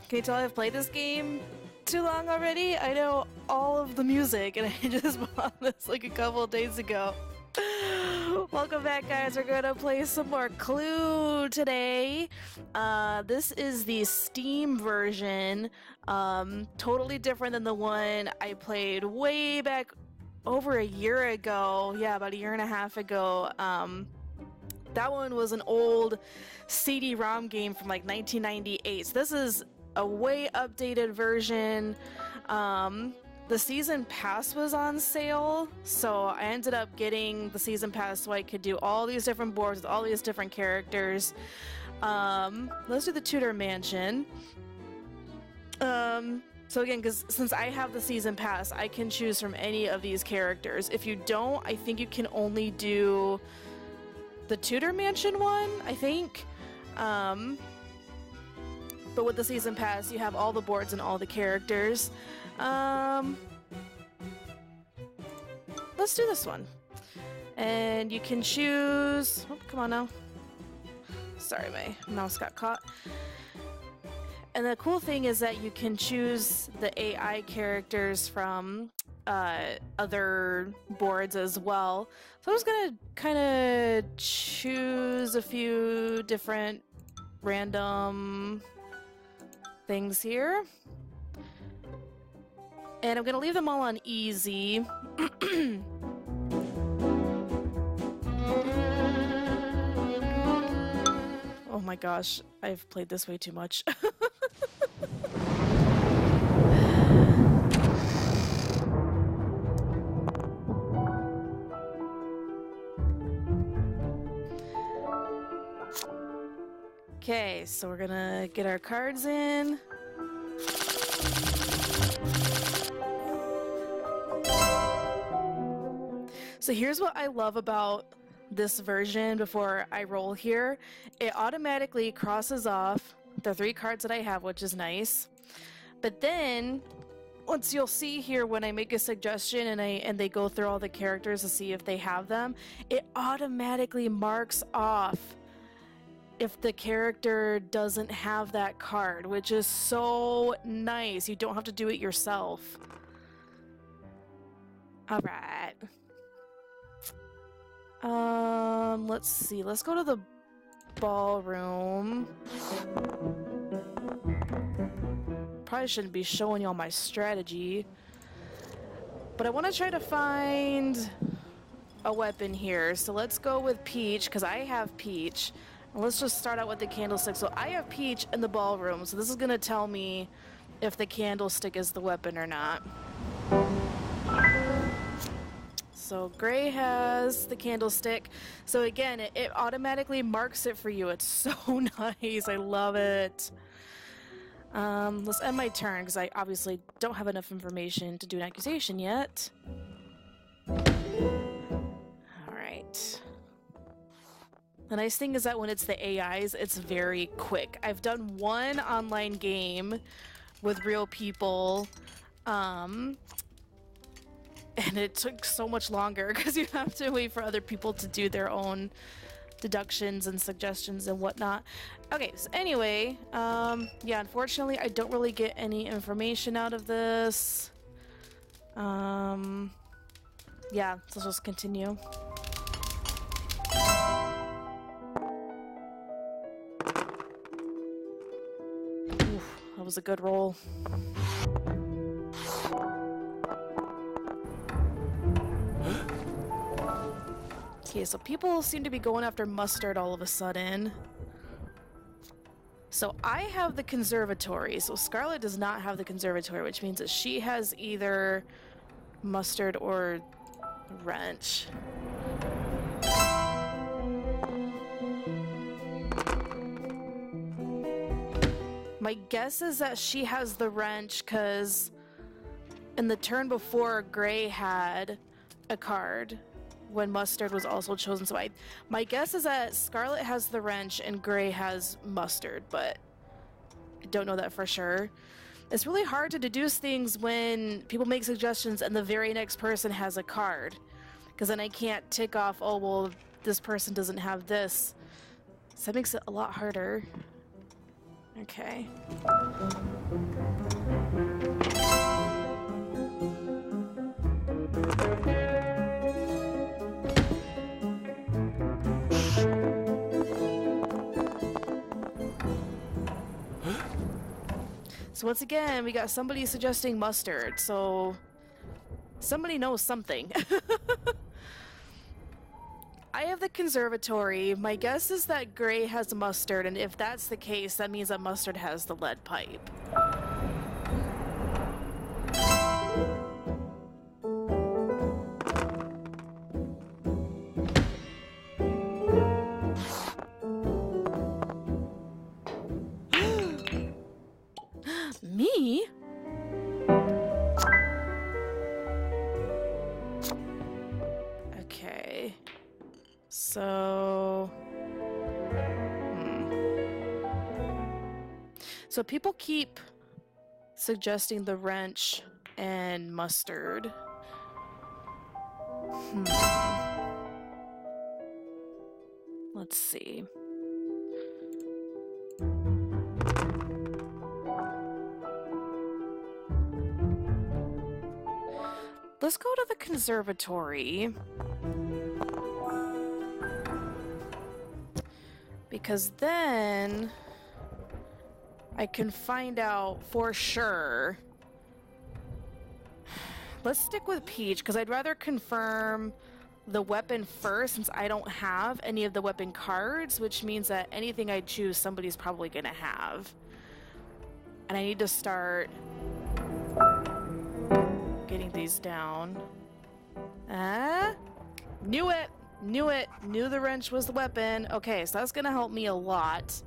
Can you tell I've played this game too long already? I know all of the music and I just bought this like a couple of days ago. Welcome back, guys. We're gonna play some more Clue today. This is the Steam version. Totally different than the one I played way back over a year ago. Yeah, about a year and a half ago. That one was an old CD-ROM game from like 1998. So this is a way updated version. The season pass was on sale, so I ended up getting the season pass so I could do all these different boards with all these different characters. Let's do the Tudor Mansion. So again, because since I have the season pass, I can choose from any of these characters. If you don't, I think you can only do the Tudor Mansion one, I think. But with the season pass, you have all the boards and all the characters. Let's do this one. And you can choose... Oh, come on now. Sorry, my mouse got caught. And the cool thing is that you can choose the AI characters from other boards as well. So I'm just gonna kind of choose a few different random things here. And I'm gonna leave them all on easy. Oh my gosh, I've played this way too much. Okay, so we're gonna get our cards in. So here's what I love about this version before I roll here. It automatically crosses off the 3 cards that I have, which is nice. But then, once you'll see here when I make a suggestion and they go through all the characters to see if they have them, it automatically marks off if the character doesn't have that card, which is so nice. You don't have to do it yourself. All right. Let's see. Let's go to the ballroom. Probably shouldn't be showing y'all my strategy, but I want to try to find a weapon here. So let's go with Peach, because I have Peach. And let's just start out with the candlestick. So I have Peach in the ballroom, so this is going to tell me if the candlestick is the weapon or not. So Gray has the candlestick. So again, it automatically marks it for you. It's so nice. I love it. Let's end my turn because I obviously don't have enough information to do an accusation yet. All right. The nice thing is that when it's the AIs, it's very quick. I've done one online game with real people, and it took so much longer because you have to wait for other people to do their own deductions and suggestions and whatnot. Okay, so anyway, yeah, unfortunately, I don't really get any information out of this. Yeah, so let's just continue. Oof, that was a good roll. Okay, so people seem to be going after Mustard all of a sudden. So I have the conservatory. So Scarlet does not have the conservatory, which means that she has either Mustard or Wrench. My guess is that she has the Wrench because in the turn before, Gray had a card when Mustard was also chosen. So my guess is that Scarlet has the Wrench and Gray has Mustard, but I don't know that for sure. It's really hard to deduce things when people make suggestions and the very next person has a card, because then I can't tick off, oh, well, this person doesn't have this. So that makes it a lot harder. Okay. So once again, we got somebody suggesting mustard, so somebody knows something. I have the conservatory. My guess is that Gray has mustard, and if that's the case, that means that mustard has the lead pipe. Me? Okay. So... So people keep suggesting the wrench and mustard. Let's see. Let's go to the conservatory. Because then I can find out for sure. Let's stick with Peach, because I'd rather confirm the weapon first, since I don't have any of the weapon cards, which means that anything I choose, somebody's probably gonna have. And I need to start getting these down. Knew it! Knew it! Knew the wrench was the weapon. Okay, so that's gonna help me a lot.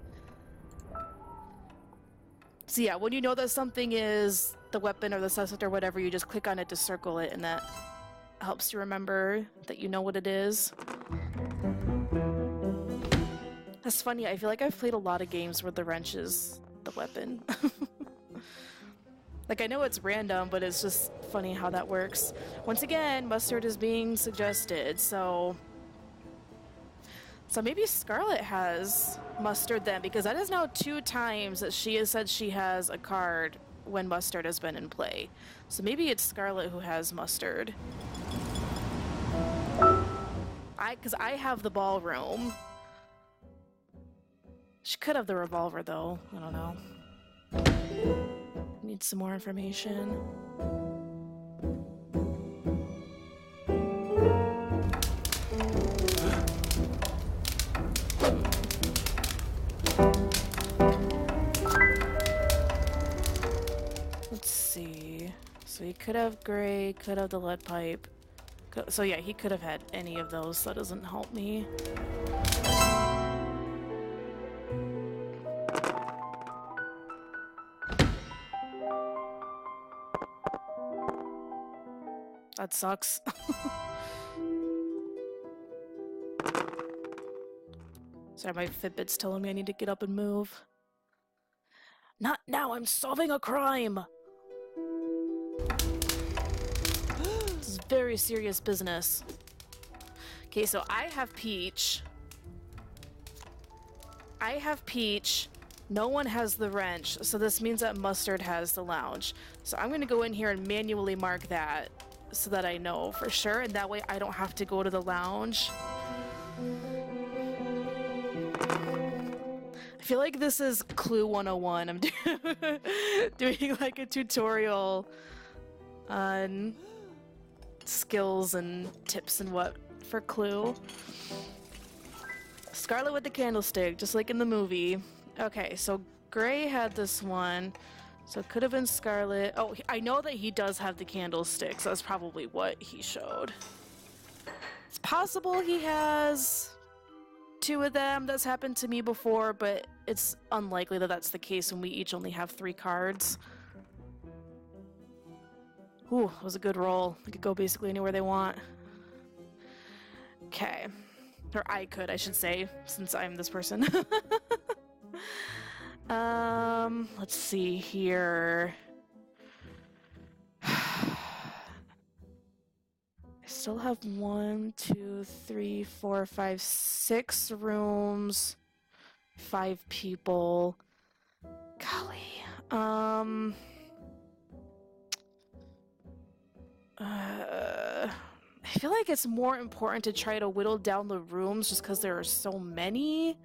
So yeah, when you know that something is the weapon or the suspect or whatever, you just click on it to circle it, and that helps you remember that you know what it is. That's funny, I feel like I've played a lot of games where the wrench is the weapon. Like, I know it's random, but it's just funny how that works. Once again, mustard is being suggested, so... So maybe Scarlet has mustard then, because that is now 2 times that she has said she has a card when mustard has been in play. So maybe it's Scarlet who has mustard. Because I have the ballroom. She could have the revolver, though. I don't know. Need some more information. Let's see. So he could have Gray, could have the lead pipe. So yeah, he could have had any of those, so that doesn't help me. That sucks. Sorry, my Fitbit's telling me I need to get up and move. Not now, I'm solving a crime! This is very serious business. Okay, so I have Peach. No one has the wrench, so this means that Mustard has the lounge. So I'm gonna go in here and manually mark that so that I know for sure, and that way I don't have to go to the lounge. I feel like this is Clue 101. I'm doing like a tutorial on skills and tips and what for Clue. Scarlet with the candlestick, just like in the movie. Okay, so Gray had this one, so it could have been Scarlet. Oh, I know that he does have the candlestick, so that's probably what he showed. It's possible he has 2 of them. That's happened to me before, but it's unlikely that that's the case when we each only have 3 cards. Ooh, that was a good roll. I could go basically anywhere they want. Okay. Or I could, I should say, since I'm this person. Let's see here. I still have 1, 2, 3, 4, 5, 6 rooms, 5 people. Golly. I feel like it's more important to try to whittle down the rooms just because there are so many.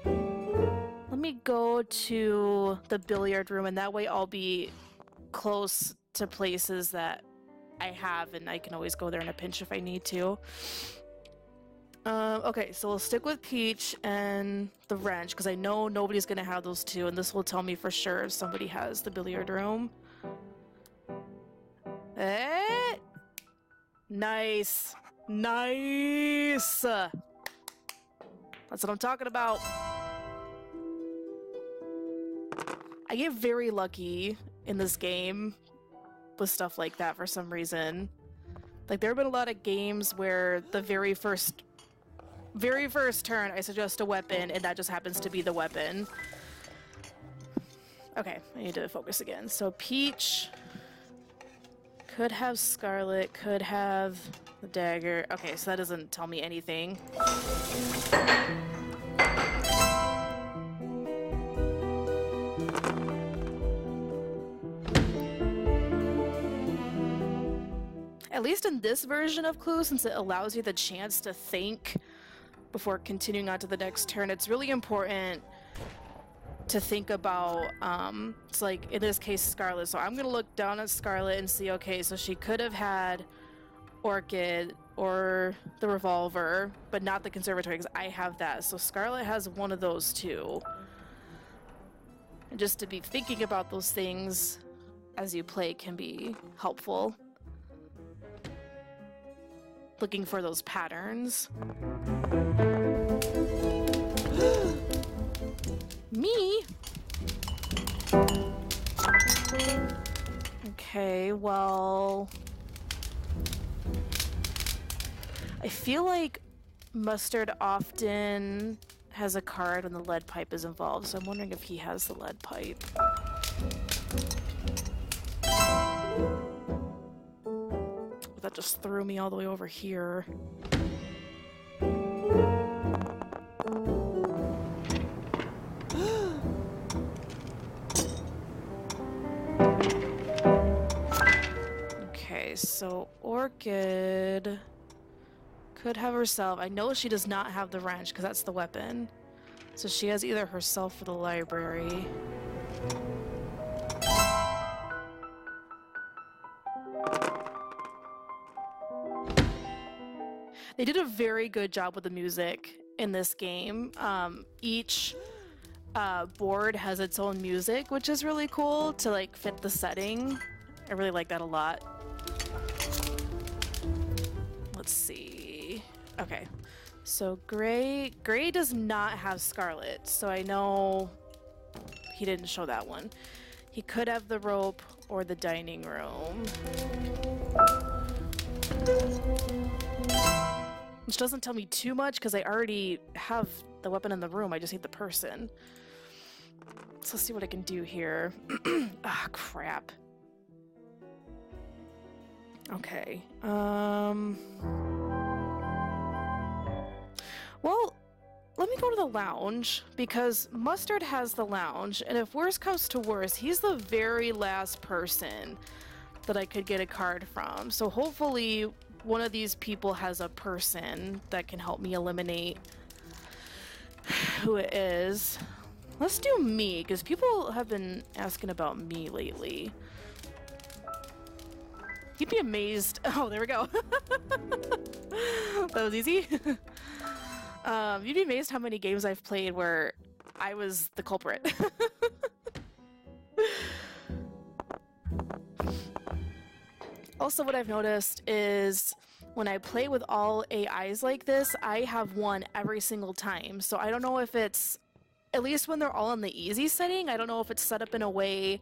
Let me go to the billiard room, and that way I'll be close to places that I have, and I can always go there in a pinch if I need to. Okay, so we'll stick with Peach and the wrench, because I know nobody's gonna have those two, and this will tell me for sure if somebody has the billiard room. Nice. Nice! That's what I'm talking about. I get very lucky in this game with stuff like that for some reason. Like, there have been a lot of games where the very first turn I suggest a weapon, and that just happens to be the weapon. Okay, I need to focus again. So Peach could have Scarlet, could have the dagger. Okay, so that doesn't tell me anything. At least in this version of Clue, since it allows you the chance to think before continuing on to the next turn, it's really important to think about, it's like, in this case, Scarlet. So I'm gonna look down at Scarlet and see, okay, so she could have had Orchid or the revolver, but not the conservatory, because I have that. So Scarlet has one of those too. And just to be thinking about those things as you play can be helpful. Looking for those patterns. Me? Okay, well... I feel like Mustard often has a card when the lead pipe is involved, so I'm wondering if he has the lead pipe. That just threw me all the way over here. Okay, so Orchid could have herself. I know she does not have the wrench because that's the weapon. So she has either herself or the library. They did a very good job with the music in this game. Each board has its own music, which is really cool to like fit the setting. I really like that a lot. Let's see. Okay, so Gray does not have Scarlet, so I know he didn't show that one. He could have the rope or the dining room. Which doesn't tell me too much because I already have the weapon in the room. I just need the person. So let's see what I can do here. Ah, crap. Okay. Well, let me go to the lounge because Mustard has the lounge, and if worse comes to worse, he's the very last person that I could get a card from. So hopefully one of these people has a person that can help me eliminate who it is. Let's do me, because people have been asking about me lately. You'd be amazed. Oh, there we go. That was easy. You'd be amazed how many games I've played where I was the culprit. Also, what I've noticed is when I play with all AIs like this, I have won every single time. So I don't know if it's, at least when they're all in the easy setting, I don't know if it's set up in a way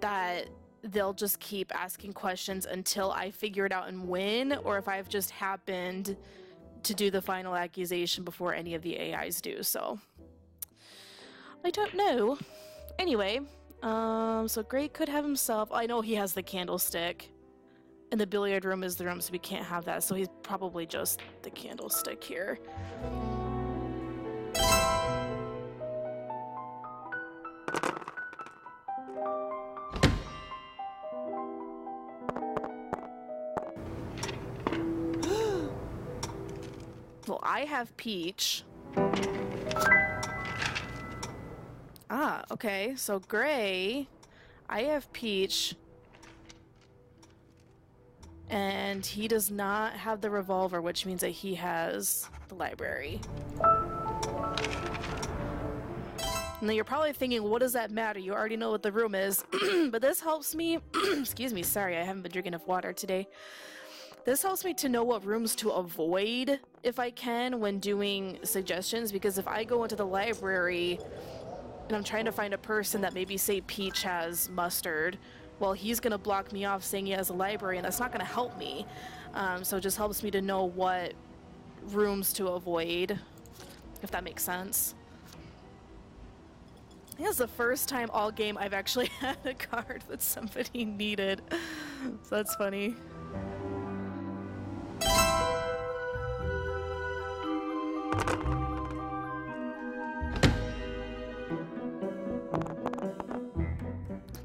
that they'll just keep asking questions until I figure it out and win, or if I've just happened to do the final accusation before any of the AIs do. So I don't know. Anyway, so Gray could have himself. I know he has the candlestick. And the billiard room is the room, so we can't have that. So he's probably just the candlestick here. So I have Peach. Ah, okay. So Gray, I have Peach. And he does not have the revolver, which means that he has the library. Now you're probably thinking, what does that matter? You already know what the room is. But this helps me, excuse me, sorry, I haven't been drinking enough water today. This helps me to know what rooms to avoid, if I can, when doing suggestions, because if I go into the library and I'm trying to find a person that maybe, say, Peach has mustard, well, he's gonna block me off saying he has a library, and that's not gonna help me. So it just helps me to know what rooms to avoid, if that makes sense. I think it's the first time all game I've actually had a card that somebody needed. So that's funny.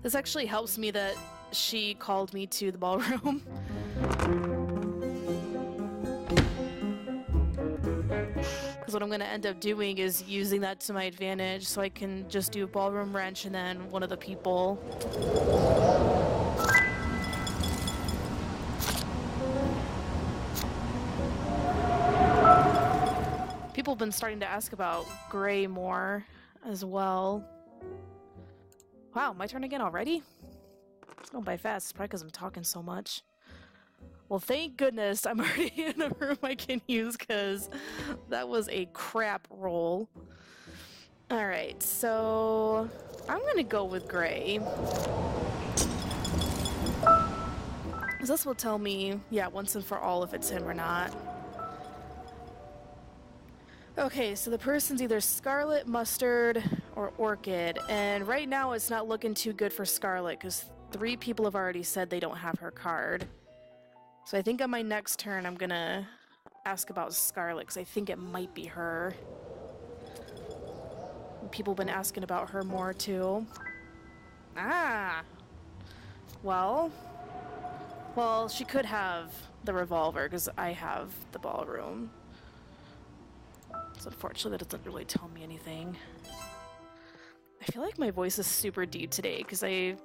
This actually helps me that she called me to the ballroom. Because what I'm going to end up doing is using that to my advantage, so I can just do ballroom wrench and then one of the people. People have been starting to ask about Gray more as well. Wow, my turn again already? It's going by fast. It's probably because I'm talking so much. Well, thank goodness I'm already in a room I can use, because that was a crap roll. Alright, so I'm gonna go with Gray. This will tell me, yeah, once and for all if it's him or not. Okay, so the person's either Scarlet, Mustard, or Orchid, and right now it's not looking too good for Scarlet, because 3 people have already said they don't have her card. So I think on my next turn I'm gonna ask about Scarlet, because I think it might be her. People have been asking about her more too. Ah! Well, she could have the revolver, because I have the ballroom. So unfortunately that doesn't really tell me anything. I feel like my voice is super deep today because I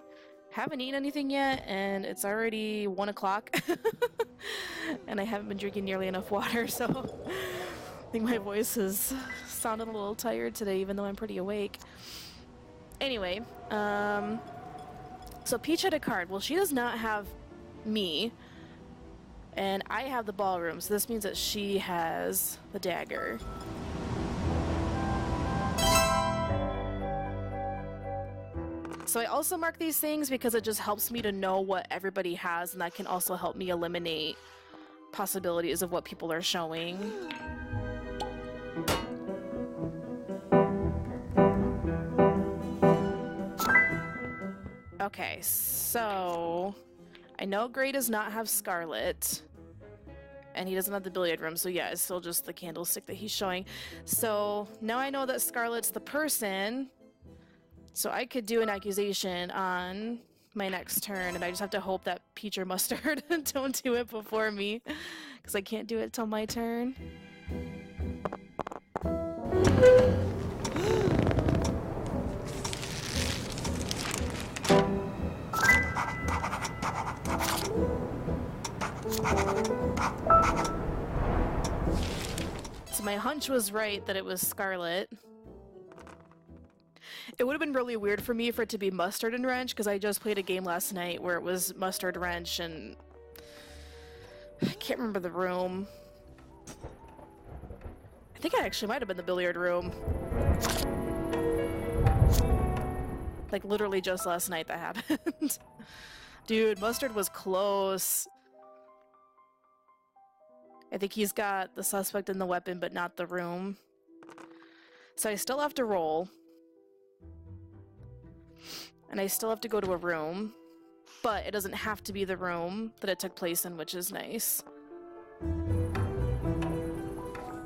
haven't eaten anything yet and it's already 1 o'clock and I haven't been drinking nearly enough water, so I think my voice is sounding a little tired today even though I'm pretty awake. Anyway, so Peach had a card. Well, she does not have me and I have the ballroom, so this means that she has the dagger. So I also mark these things because it just helps me to know what everybody has, and that can also help me eliminate possibilities of what people are showing. Okay, so I know Gray does not have Scarlet, and he doesn't have the billiard room, so yeah, it's still just the candlestick that he's showing. So now I know that Scarlet's the person, so I could do an accusation on my next turn, and I just have to hope that Peach or Mustard don't do it before me, because I can't do it till my turn. So my hunch was right that it was Scarlet. It would have been really weird for me for it to be Mustard and Wrench, because I just played a game last night where it was Mustard, Wrench, and I can't remember the room. I think it actually might have been the billiard room. Like literally just last night that happened. Dude, Mustard was close. I think he's got the suspect in the weapon, but not the room. So I still have to roll. And I still have to go to a room. But it doesn't have to be the room that it took place in, which is nice.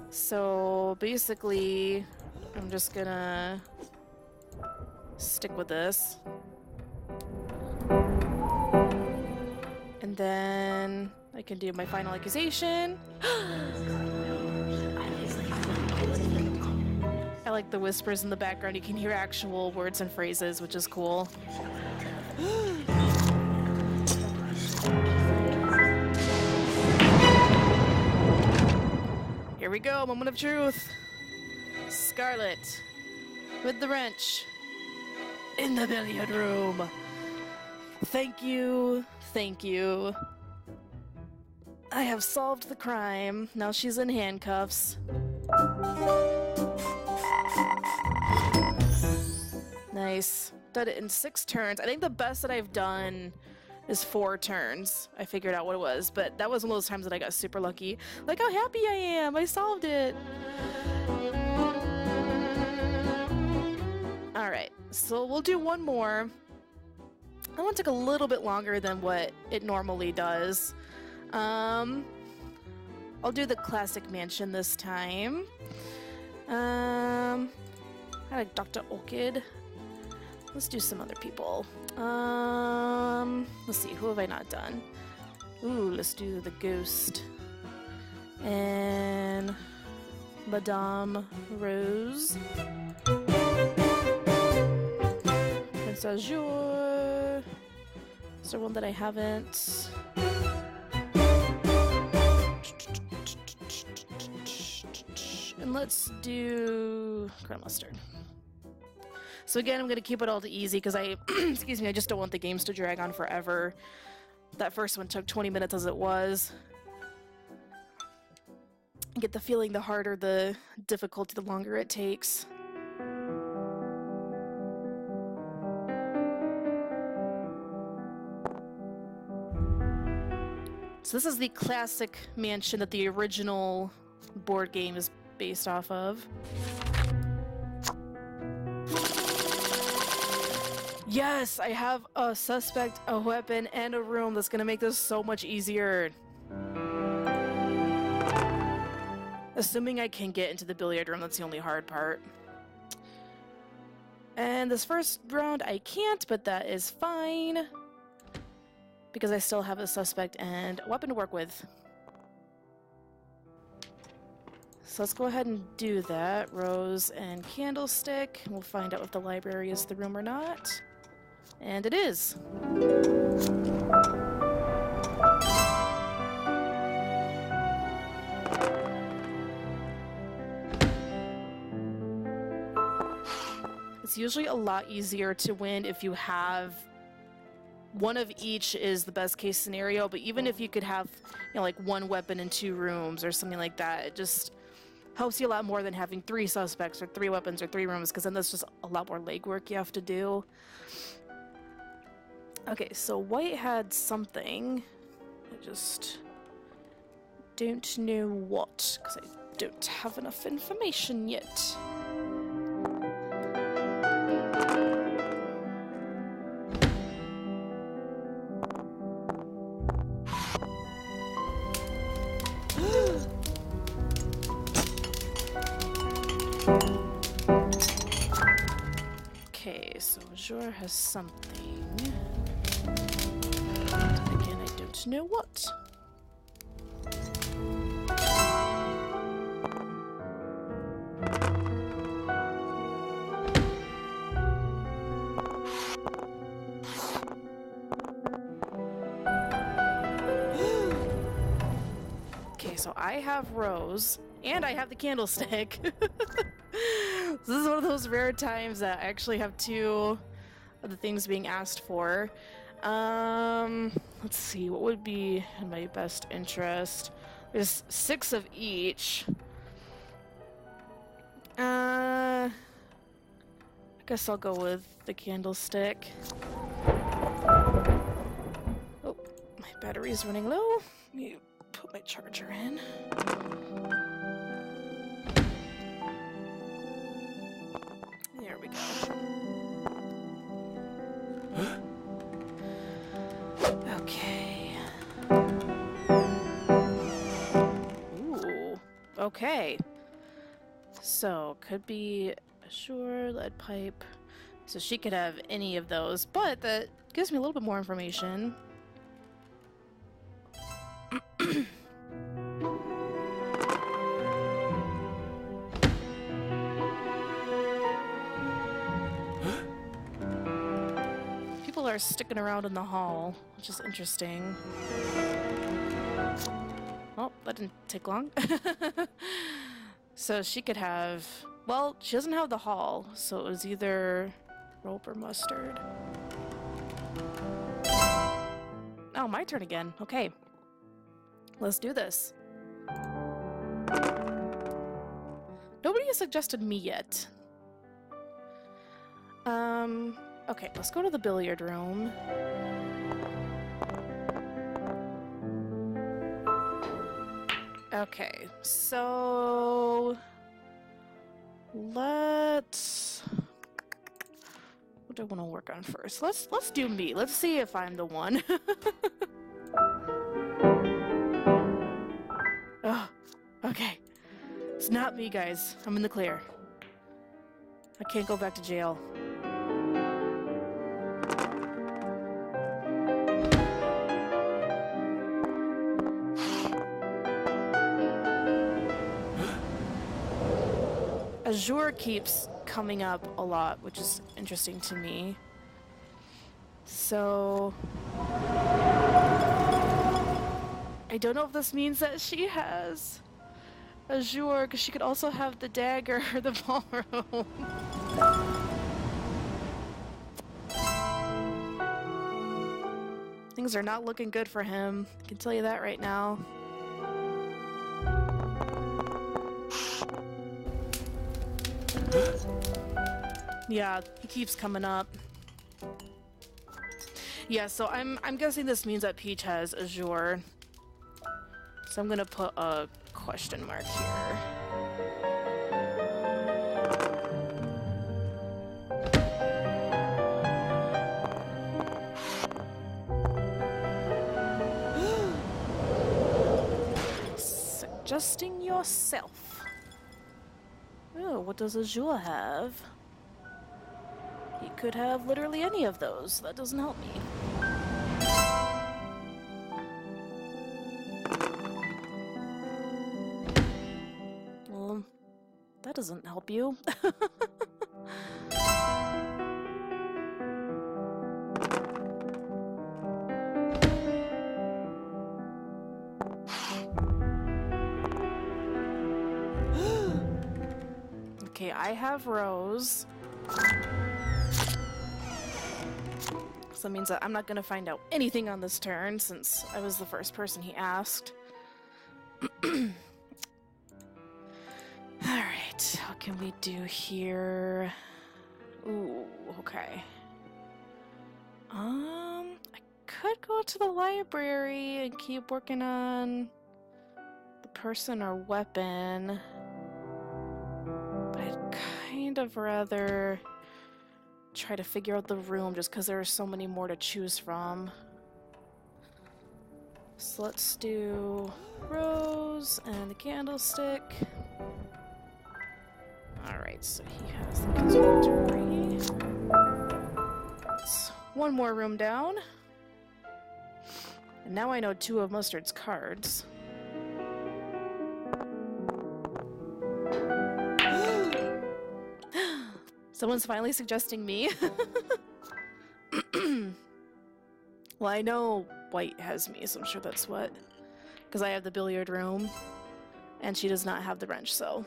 So basically, I'm just gonna stick with this. And then I can do my final accusation. like the whispers in the background. You can hear actual words and phrases, which is cool. Here we go, moment of truth. Scarlet, with the wrench, in the billiard room. Thank you, thank you. I have solved the crime. Now she's in handcuffs. Nice. Did it in 6 turns. I think the best that I've done is 4 turns. I figured out what it was, but that was one of those times that I got super lucky. Like how happy I am! I solved it! Alright, so we'll do one more. That one took a little bit longer than what it normally does. I'll do the classic mansion this time. I like Dr. Orchid. Let's do some other people. Let's see, who have I not done? Ooh, let's do the ghost. And Madame Rose. Prince Azure. Is there one that I haven't? And let's do Grand Mustard. So again, I'm going to keep it all to easy because I, excuse me, I just don't want the games to drag on forever. That first one took 20 minutes as it was. I get the feeling the harder the difficulty, the longer it takes. So this is the classic mansion that the original board game is based off of. Yes, I have a suspect, a weapon, and a room that's gonna make this so much easier. Assuming I can get into the billiard room, that's the only hard part. And this first round I can't, but that is fine. Because I still have a suspect and a weapon to work with. So let's go ahead and do that. Rose and Candlestick. We'll find out if the library is the room or not. And it is. It's usually a lot easier to win if you have one of each is the best case scenario, but even if you could have, you know, like 1 weapon in 2 rooms or something like that, it just helps you a lot more than having 3 suspects or 3 weapons or 3 rooms, because then that's just a lot more legwork you have to do. Okay, so white had something. I just don't know what, because I don't have enough information yet. Okay, so Azure has something. Again, I don't know what. Okay, so I have Rose, and I have the Candlestick. This is one of those rare times that I actually have 2 of the things being asked for. Let's see, what would be in my best interest? There's 6 of each. I guess I'll go with the Candlestick. Oh, my battery's running low. Let me put my charger in. There we go. Okay. Ooh. Okay. So, could be Azure, lead pipe. So she could have any of those, but that gives me a little bit more information. are sticking around in the hall, which is interesting. Oh, that didn't take long. So she could have... Well, she doesn't have the hall, so it was either rope or mustard. Oh, my turn again. Okay. Let's do this. Nobody has suggested me yet. Okay, let's go to the billiard room. Okay, so... Let's... What do I want to work on first? Let's do me. Let's see if I'm the one. Oh, okay. It's not me, guys. I'm in the clear. I can't go back to jail. Azure keeps coming up a lot, which is interesting to me. So... I don't know if this means that she has Azure, because she could also have the dagger or the ballroom. Things are not looking good for him. I can tell you that right now. Yeah, he keeps coming up. Yeah, so I'm guessing this means that Peach has Azure. So I'm gonna put a question mark here. Suggesting yourself. Oh, what does Azure have? He could have literally any of those. That doesn't help me. Well, that doesn't help you. Okay, I have Rose. So that means that I'm not gonna find out anything on this turn since I was the first person he asked. Alright, what can we do here? Ooh, okay. I could go to the library and keep working on the person or weapon. But I'd kind of rather try to figure out the room just because there are so many more to choose from. So let's do Rose and the candlestick. Alright, so he has the conservatory. That's one more room down. And now I know two of Mustard's cards. Someone's finally suggesting me. Well, I know White has me, so I'm sure that's what. Because I have the billiard room, and she does not have the wrench, so.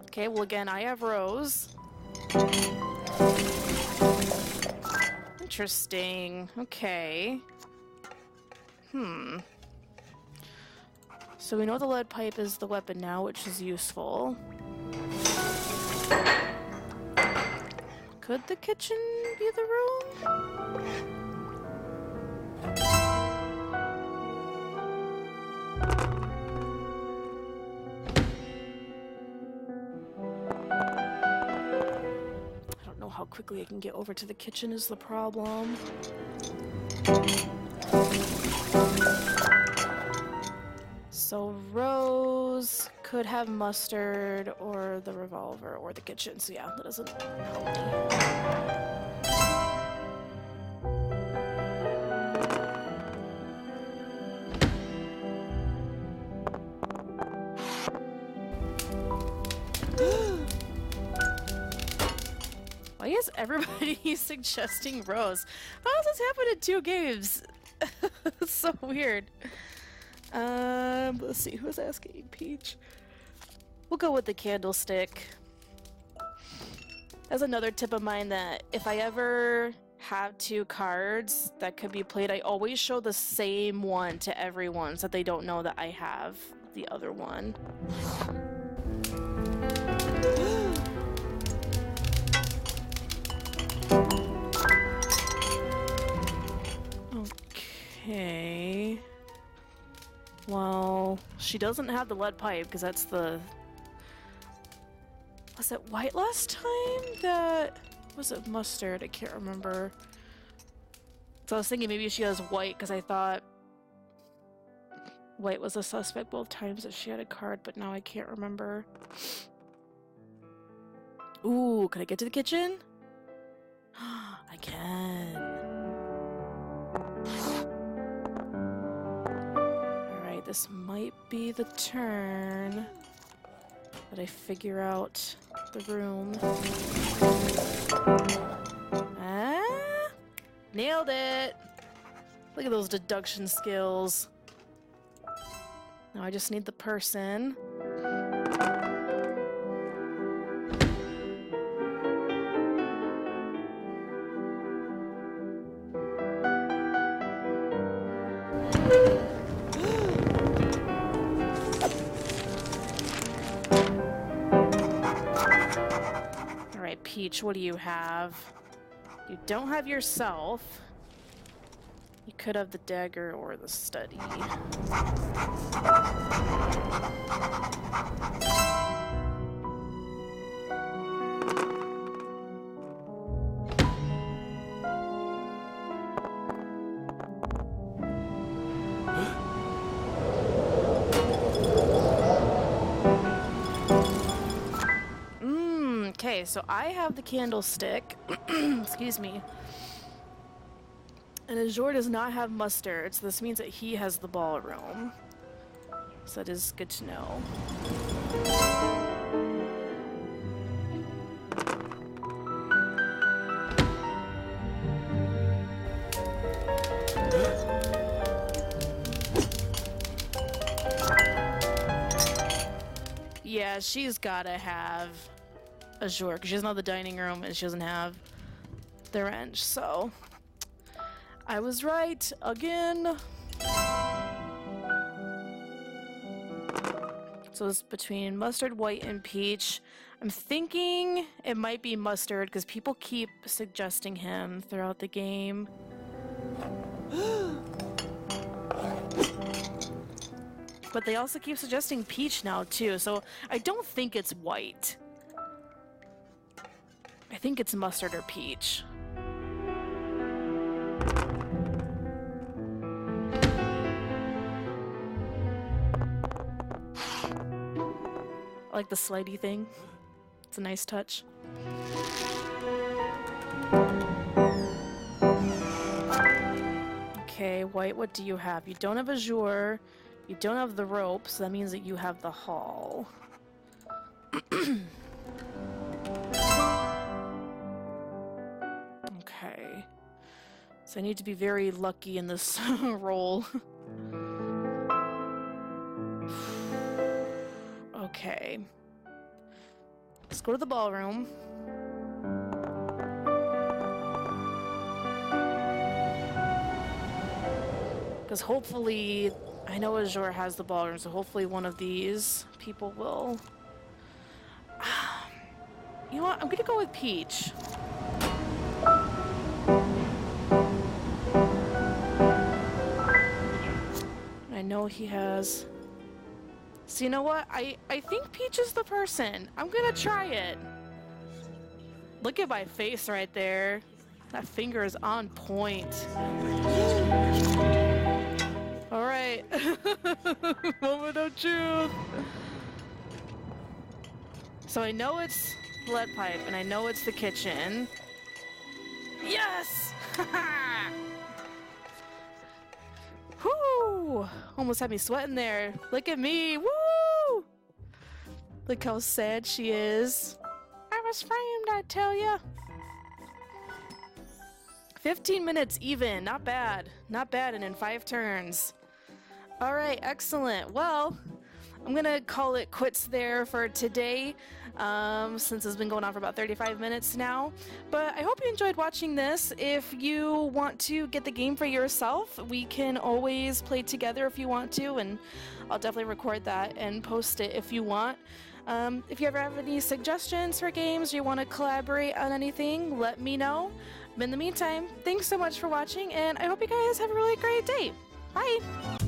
Okay, well again, I have Rose. Interesting. Okay. So we know the lead pipe is the weapon now, which is useful. Could the kitchen be the room? I don't know how quickly I can get over to the kitchen is the problem. So Rose could have Mustard or the revolver or the kitchen, so yeah, that doesn't help me. is everybody suggesting Rose? How does this happen in 2 games? It's so weird. Let's see, who's asking Peach? We'll go with the candlestick. That's another tip of mine, that if I ever have 2 cards that could be played, I always show the same one to everyone so that they don't know that I have the other one. Okay. Well, she doesn't have the lead pipe because that's the... Was it white last time? That... Was it mustard? I can't remember. So I was thinking maybe she has white because I thought white was a suspect both times that she had a card, but now I can't remember. Ooh, can I get to the kitchen? I can. Alright, this might be the turn that I figure out the room. Ah! Nailed it! Look at those deduction skills. Now I just need the person. Alright, Peach, what do you have? You don't have yourself. You could have the dagger or the study. Okay, so I have the candlestick. Excuse me. And Azure does not have mustard, so this means that he has the ballroom. So that is good to know. Yeah, she's gotta have Azure, because she doesn't have the dining room and she doesn't have the wrench, so I was right again. So it's between mustard, white, and peach. I'm thinking it might be mustard because people keep suggesting him throughout the game. But they also keep suggesting peach now too, so I don't think it's white. I think it's mustard or peach. I like the slidey thing. It's a nice touch. Okay, white, what do you have? You don't have Azure. You don't have the rope, so that means that you have the hall. Okay. So I need to be very lucky in this roll. Okay. Let's go to the ballroom. Because hopefully, I know Azure has the ballroom, so hopefully one of these people will... You know what? I'm gonna go with Peach. I know he has... So you know what? I think Peach is the person. I'm gonna try it. Look at my face right there. That finger is on point. Alright. Moment of truth. So I know it's lead pipe, and I know it's the kitchen. Yes! Whoo! Almost had me sweating there. Look at me. Woo! Look how sad she is. I was framed, I tell ya. 15 minutes even, not bad. Not bad, and in 5 turns. Alright, excellent. Well, I'm gonna call it quits there for today, since it's been going on for about 35 minutes now. But I hope you enjoyed watching this. If you want to get the game for yourself, we can always play together if you want to, and I'll definitely record that and post it if you want. If you ever have any suggestions for games or you want to collaborate on anything, let me know. But in the meantime, thanks so much for watching, and I hope you guys have a really great day. Bye!